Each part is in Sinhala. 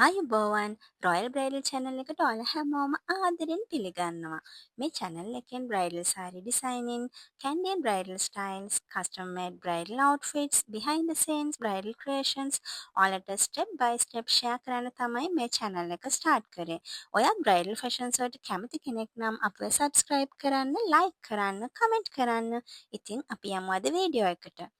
ආයුබෝවන් රොයල් බ්‍රයිඩල් channel එකට ඔයාලා හැමෝම ආදරෙන් පිළිගන්නවා. මේ channel එකෙන් bridal saree designing, Candian bridal styles, custom made bridal outfits, behind the scenes bridal creations ඔයාලට step by step share කරන්න තමයි මේ channel එක start කරේ. ඔයත් bridal fashions වලට කැමති කෙනෙක් නම් අපව subscribe කරන්න, like කරන්න, comment කරන්න. ඉතින් අපි යමු අද වීඩියෝ එකට.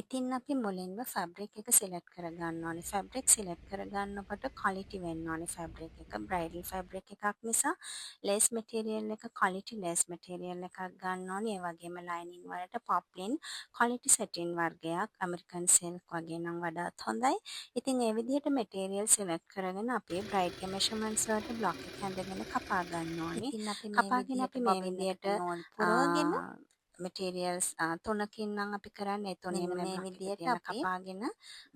ඉතින් අපි මුලින්ම ෆැබ්‍රික් එක සිලෙක්ට් කරගන්න ඕනේ. ෆැබ්‍රික් සිලෙක්ට් කරගන්නකොට ක්වොලිටි වෙන්න ඕනේ ෆැබ්‍රික් එක. බ්‍රයිඩල් ෆැබ්‍රික් එකක් නිසා ලේස් මැටීරියල් එක ක්වොලිටි ලේස් මැටීරියල් එකක් ගන්න ඕනේ. ඒ වගේම ලයිනින් වලට පොප්ලින් ක්වොලිටි සැටින් වර්ගයක් ඇමරිකන් සිල්ක් වගේ නම් වඩාත් හොඳයි. ඉතින් ඒ විදිහට මැටීරියල් සිලෙක්ට් කරගෙන අපි බ්‍රයිඩ්ගේ මෙෂර්මන්ට්ස් වලට බ්ලොක් එක ඇඳගෙන කපා ගන්න ඕනේ. ඉතින් අපි කපාගෙන අපි මේ බොබින් එකට විදිහට නෝල් පුරවගෙන මටීරියල්ස් තුනකින් නම් අපි කරන්නේ තුනෙන් මෙන්න මේ මේ බ්ලොක් එක විදිහට තියලා අපි කපාගෙන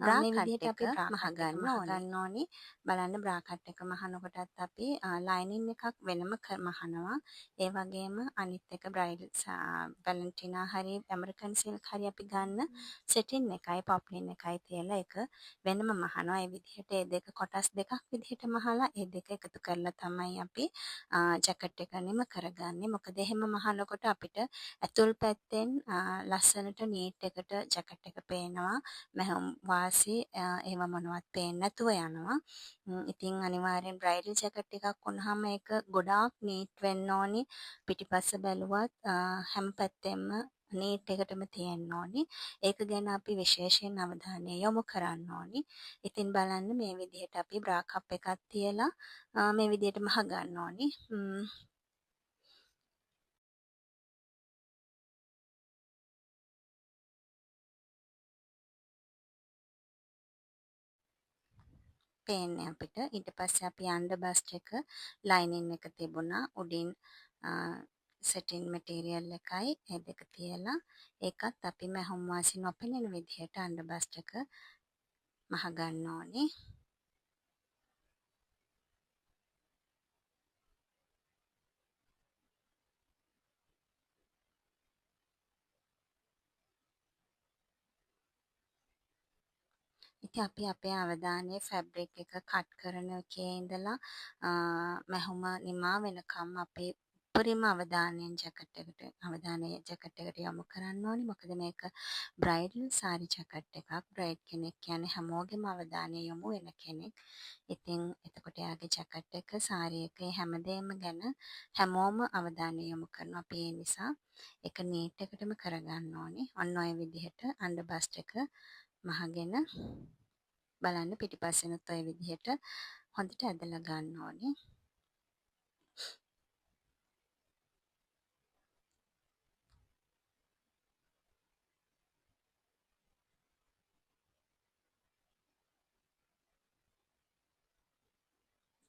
බ්‍රා මේ කට් විදිහට එක අපි බ්‍රා මහ කට් එක ගන්න මහ ඕනේ. ගන්න ඕනේ. බලන්න බ්‍රා කට් එක මහනකොටත් අපි ලයිනින් එකක් වෙනම මහනවා. ඒ වගේම අනිත් එක බ්‍රයිඩල් වැලන්ටිනා හරි ඇමරිකන් සිල්ක් හරි අපි ගන්න සෙටින් එකයි පොප්ලින් එකයි තියලා එක වෙනම මහනවා. ඒ විදිහට ඒ දෙක කොටස් දෙකක් විදිහට මහලා ඒ දෙක එකතු කරලා තමයි අපි ජැකට් එක නිම කරගන්නේ. මොකද එහෙම මහනකොට අපිට ඇතුල් පැත්තෙන් ලස්සනට නීට් එකට ජැකට් එක පේනවා. මැහුම් වාසි ඒවා මොනවත් පේන්නේ නැතුව යනවා. ඉතින් අනිවාර්යෙන් බ්‍රයිඩල් ජැකට් එකක් වුණාම ඒක ගොඩාක් නීට් වෙන්න ඕනි. පිටිපස්ස බැලුවත් හැම පැත්තෙම නීට් එකටම තියෙන්න ඕනි. ඒක ගැන අපි විශේෂයෙන් අවධානය යොමු කරන්න ඕනි. ඉතින් බලන්න මේ විදිහට අපි බ්‍රා කප් එකක් තියලා මේ විදිහට මහ ගන්න ඕනි. පේන්නේ අපිට. ඊට පස්සේ අපි අන්ඩර් බස්ට් එක ලයිනින් එක තිබුණා. උඩින් සෙටින් මැටීරියල් එකයි ඒ දෙක තියලා ඒකත් අපි මැහුම් වාසි නොපෙනෙන විදිහට අන්ඩර් බස්ට් එක මහ ගන්න ඕනේ. ඉතින් අපි අපේ අවධානය ෆැබ්‍රික් එක කට් කරන එකේ ඉඳලා මැහුම නිමා වෙනකම් අපේ උපරිම අවධානයෙන් ජැකට් එකට යොමු කරන්න ඕනේ. මොකද මේක බ්‍රයිඩල් සාරි ජැකට් එකක්. බ්‍රයිඩ් කෙනෙක් කියන්නේ හැමෝගෙම අවධානය යොමු වෙන කෙනෙක්. ඉතින් එතකොට එයාගේ ජැකට් එක සාරි එක හැමදේම ගැන හැමෝම අවධානය යොමු කරනවා. අපි ඒ නිසා ඒක නීට් එකටම කරගන්න ඕනේ. ඔන්න ඔය විදිහට අන්ඩර් බස්ට් එක මහගෙන බලන්න පිටිපස්සෙනුත් ඔය විදිහට හොඳට ඇදලා ගන්න ඕනේ.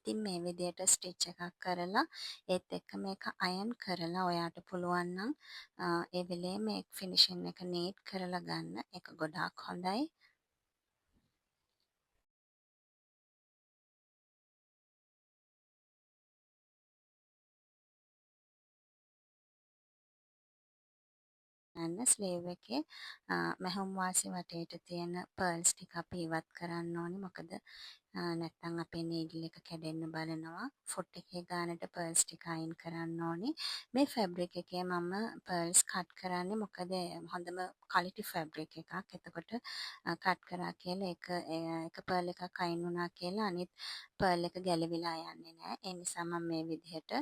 ඉතින් මේ විදිහට ස්ටිච් එකක් කරලා ඒත් එක්ක මේක අයන් කරලා ඔයාට පුළුවන් නම් ඒ වෙලේ මේ ෆිනිෂින් එක නීට් කරලා ගන්න. ඒක ගොඩාක් හොඳයි. යන්න ස්ලීව් එකේ මැහුම් වාසි වටේට තියෙන පර්ල්ස් ටික අපි ඉවත් කරන්න ඕනේ. මොකද නැත්තම් අපේ නීඩල් එක කැඩෙන්න බලනවා. ෆුට් එකේ ගානට පර්ල්ස් ටික අයින් කරන්න ඕනේ. මේ ෆැබ්‍රික් එකේ මම පර්ල්ස් කට් කරන්නේ මොකද හොඳම ක්වොලිටි ෆැබ්‍රික් එකක්. එතකොට කට් කරා කියලා එක පර්ල් එකක් අයින් වුණා කියලා අනිත් පර්ල් එක ගැලවිලා යන්නේ නැහැ. ඒ නිසා මම මේ විදිහට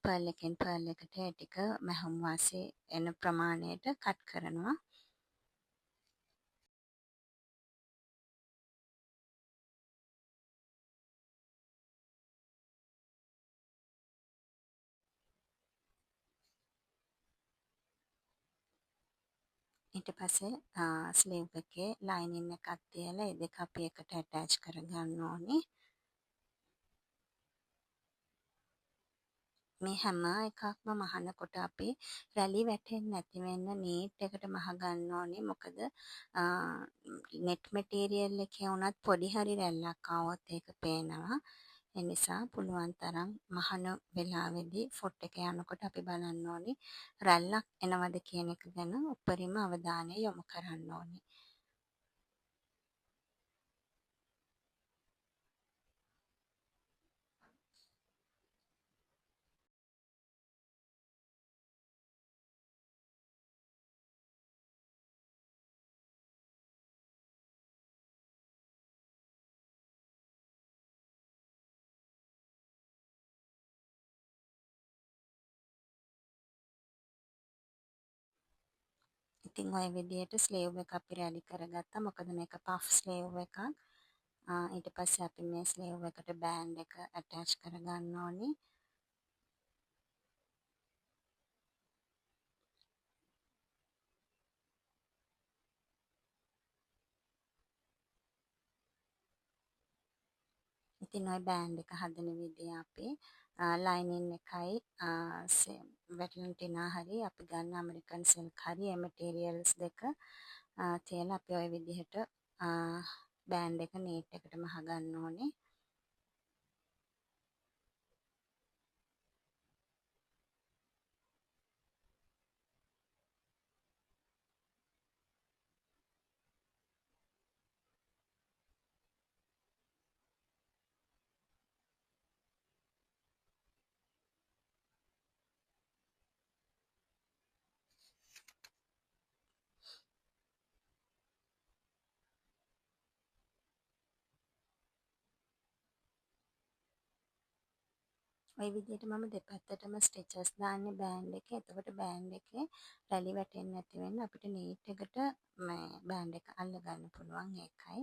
පර්ල් එකෙන් පර්ල් එකට ඒ ටික මැහුම් වාසි එන ප්‍රමාණයට කට් කරනවා. ඊට පස්සේ ස්ලීව් එකේ ලයිනින් එකක් තියලා ඒ දෙක අපි එකට ඇටච් කරගන්න ඕනේ. මේ හැම එකක්ම මහනකොට අපි රැලි වැටෙන්නේ නැති වෙන්න නීට් එකට මහ ගන්න ඕනේ. මොකද net material එකේ උනත් පොඩි හරි රැල්ලක් ආවොත් ඒක පේනවා. ඒ නිසා පුළුවන් තරම් මහන වෙලාවේදී ෆොට් එක යනකොට අපි බලන්න ඕනේ රැල්ලක් එනවද කියන එක ගැන උපරිම අවධානය යොමු කරන්න ඕනේ. ඉතින් ඔය විදිහට ස්ලීව් එක අපි රෙඩි කරගත්තා. මොකද මේක පෆ් ස්ලීව් එකක්. ඊට පස්සේ අපි මේ ස්ලීව් එකට බෑන්ඩ් එක ඇටච් කරගන්න ඕනේ. ඉතින් ওই බෑන්ඩ් එක හදන විදිය අපි ලයිනින් එකයි වැටලන්ටිනා හරි අපි ගන්න ඇමරිකන් සිල්ක් හරි ඒ මටීරියල්ස් දෙක තියලා අපි ওই විදිහට බෑන්ඩ් එක නීට් එකටම හදන්න ඕනේ. ওই විදිහට මම දෙපැත්තටම ස්ටිචස් දාන්නේ බෑන්ඩ් එකේ. එතකොට බෑන්ඩ් එකේ රැලි වැටෙන්නේ නැති වෙන්න අපිට නීට් එකට මේ බෑන්ඩ් එක අල්ල ගන්න පුළුවන් ඒකයි.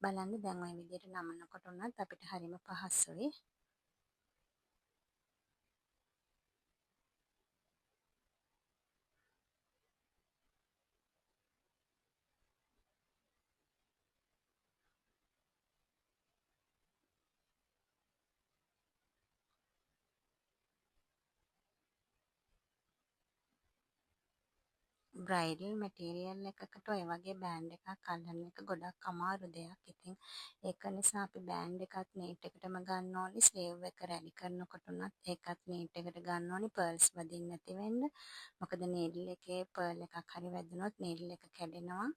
බලන්න දැන් ওই විදිහට නමනකොට උනත් අපිට හරිම පහසුයි. බ්‍රයිඩල් මැටීරියල් එකකට ඔය වගේ බෑන්ඩ් එකක් අල්ලන එක ගොඩක් අමාරු දෙයක්. ඉතින් ඒක නිසා අපි බෑන්ඩ් එකත් නීට් එකටම ගන්න ඕනි. ස්ලීව් එක රෙඩි කරනකොට උනත් ඒකත් නීට් එකට ගන්න ඕනි පර්ල්ස් වදින්න නැති වෙන්න. මොකද නීඩල් එකේ පර්ල් එකක් හරි වැදුනොත් නීඩල් එක කැඩෙනවා.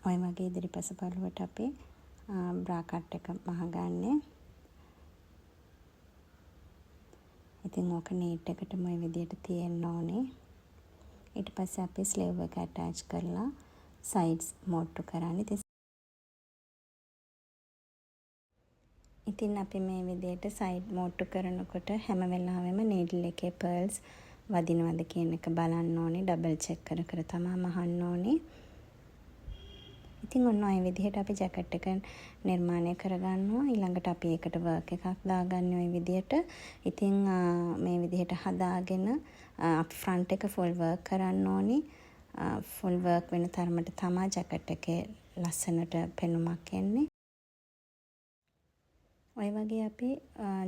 ඔය වගේ ඉදිරිපස පළුවට අපි බ්‍රා කට් එක මහගන්නේ. ඉතින් ඕක නීට් එකටම ওই විදිහට තියෙන්න ඕනේ. ඊට පස්සේ අපි ස්ලීව් එක ඇටච් කරලා සයිඩ්ස් මොට්ටු කරන්නේ. ඉතින් අපි මේ විදිහට සයිඩ් මොට්ටු කරනකොට හැම වෙලාවෙම නීඩල් එකේ පර්ල්ස් වදිනවද කියන එක බලන්න ඕනේ. ඩබල් චෙක් කර කර තමයි මහන්න ඕනේ. ඉතින් ඔන්න ඔය විදිහට අපි ජැකට් එක නිර්මාණය කරගන්නවා. ඊළඟට අපි ඒකට වර්ක් එකක් දාගන්න ඔය විදිහට. ඉතින් මේ විදිහට හදාගෙන අපි ෆ්‍රන්ට් එක ෆුල් වර්ක් කරන්න ඕනේ. ෆුල් වර්ක් වෙන තරමට තමයි ජැකට් එකේ ලස්සනට පෙනුමක් එන්නේ. ඔය වගේ අපි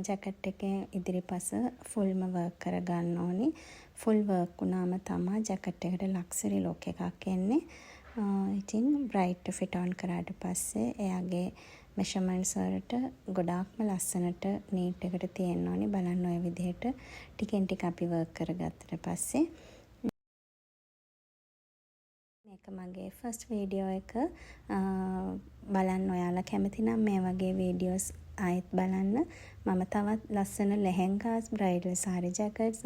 ජැකට් එකේ ඉදිරිපස ෆුල්ම වර්ක් කරගන්න ඕනේ. ෆුල් වර්ක් වුණාම තමයි ජැකට් එකට ලක්සරි ලුක් එකක් එන්නේ. ඉතින් බ්‍රයිඩ්ට ෆිට ඔන් කරාට පස්සේ එයාගේ මෙෂර්මන්ට්ස් වලට ගොඩාක්ම ලස්සනට නීට් එකට තියෙන්න ඕනේ. බලන්න ඔය විදිහට ටිකෙන් ටික අපි වර්ක් කරගත්තට පස්සේ මේක මගේ ෆස්ට් වීඩියෝ එක. බලන්න ඔයාලා කැමති නම් මේ වගේ වීඩියෝස් ආයෙත් බලන්න. මම තවත් ලස්සන ලෙහෙන්ගාස්, බ්‍රයිඩල් සාරි ජැකට්ස්,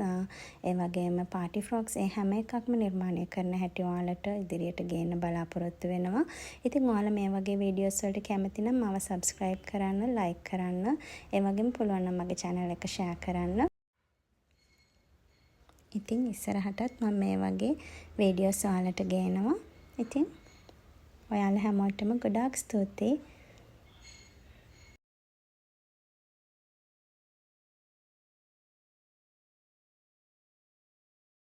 ඒ වගේම පාටි ෆ්‍රොක්ස් ඒ හැම එකක්ම නිර්මාණය කරන හැටි ඔයාලට ඉදිරියට ගේන්න බලාපොරොත්තු වෙනවා. ඉතින් ඔයාලා මේ වගේ වීඩියෝස් වලට කැමති නම් මාව සබ්ස්ක්‍රයිබ් කරන්න, ලයික් කරන්න, ඒ වගේම පුළුවන් නම් මගේ channel එක share කරන්න. ඉතින් ඉස්සරහටත් මම මේ වගේ වීඩියෝස් ඔයාලට ගේනවා. ඉතින් ඔයාලා හැමෝටම ගොඩාක් ස්තුතියි.